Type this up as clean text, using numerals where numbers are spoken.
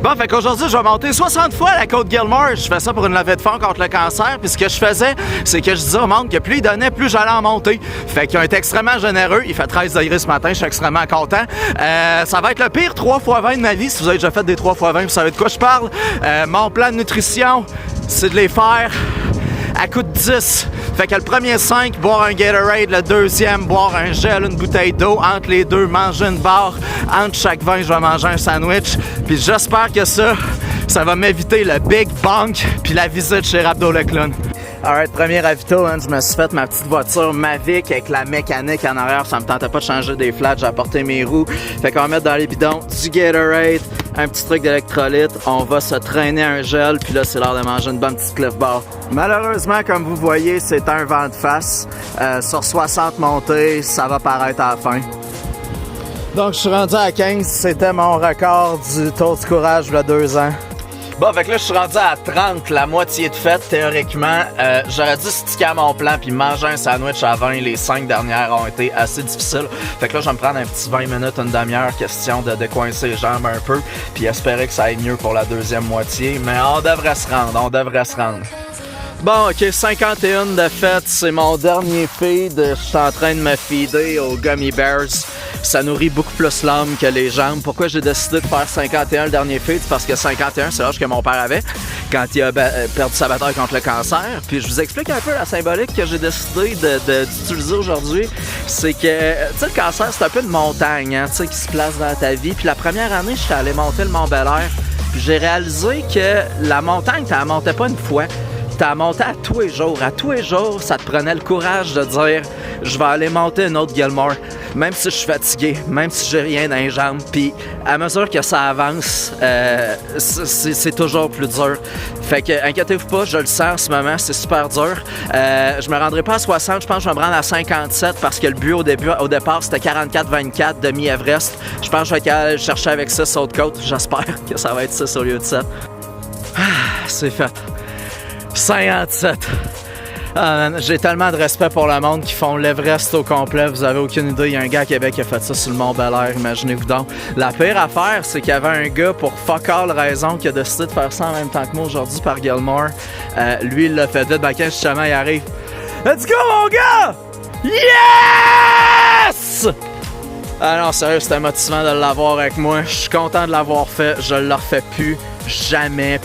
Bon, fait qu'aujourd'hui, je vais monter 60 fois la côte Gilmore. Je fais ça pour une levée de fonds contre le cancer. Puis ce que je faisais, c'est que je disais au monde que plus il donnait, plus j'allais en monter. Fait qu'ils ont été extrêmement généreux. Il fait 13 degrés ce matin, je suis extrêmement content. Ça va être le pire 3x20 de ma vie. Si vous avez déjà fait des 3x20, vous savez de quoi je parle. Mon plan de nutrition, c'est de les faire à coup de 10. Fait que le premier 5, boire un Gatorade. Le deuxième, boire un gel, une bouteille d'eau. Entre les deux, manger une barre. Entre chaque 20, je vais manger un sandwich. Puis j'espère que ça va m'éviter le Big Bunk puis la visite chez Rabdo le Clown. Alright, premier ravito, hein, je me suis fait ma petite voiture Mavic avec la mécanique en arrière. Ça me tentait pas de changer des flats, j'ai apporté mes roues. Fait qu'on va mettre dans les bidons du Gatorade, un petit truc d'électrolyte. On va se traîner un gel, puis là, c'est l'heure de manger une bonne petite Cliff Bar. Malheureusement, comme vous voyez, c'est un vent de face. Sur 60 montées, ça va paraître à la fin. Donc, je suis rendu à 15. C'était mon record du Tour du Courage il y a 2 ans. Bon, fait que là, je suis rendu à 30, la moitié de fête, théoriquement. J'aurais dû sticker à mon plan puis manger un sandwich à 20. Les 5 dernières ont été assez difficiles. Fait que là, je vais me prendre un petit 20 minutes, une demi-heure, question de décoincer les jambes un peu puis espérer que ça aille mieux pour la deuxième moitié. Mais on devrait se rendre. Bon, ok, 51 de fête, c'est mon dernier feed. Je suis en train de me feeder aux Gummy Bears. Ça nourrit beaucoup plus l'âme que les jambes. Pourquoi j'ai décidé de faire 51 le dernier feed? Parce que 51, c'est l'âge que mon père avait quand il a perdu sa bataille contre le cancer. Puis je vous explique un peu la symbolique que j'ai décidé d'utiliser aujourd'hui. C'est que, tu sais, le cancer, c'est un peu une montagne, hein, tu sais, qui se place dans ta vie. Puis la première année, j'étais allé monter le Mont-Bel-Air. Puis j'ai réalisé que la montagne, tu la montais pas une fois. T'as monté à tous les jours. À tous les jours, ça te prenait le courage de dire « Je vais aller monter une autre Gilmore », même si je suis fatigué, même si j'ai rien dans les jambes. Puis à mesure que ça avance, c'est toujours plus dur. Fait que inquiétez-vous pas, je le sens en ce moment, c'est super dur. Je me rendrai pas à 60, je pense que je vais me rendre à 57 parce que le but au départ, c'était 44-24 demi-Everest. Je pense que je vais aller chercher avec 6 autres côtes. J'espère que ça va être 6 au lieu de 7. Ah, c'est fait. 57. J'ai tellement de respect pour le monde qui font l'Everest au complet. Vous avez aucune idée. Il y a un gars à Québec qui a fait ça sur le Mont-Bel-Air. Imaginez-vous donc. La pire affaire, c'est qu'il y avait un gars pour fuck all raison qui a décidé de faire ça en même temps que moi aujourd'hui par Gilmore. Lui, il l'a fait vite. Ben, quand justement il arrive. Let's go, mon gars! Yes! Ah non, sérieux, c'était motivant de l'avoir avec moi. Je suis content de l'avoir fait. Je le refais plus jamais.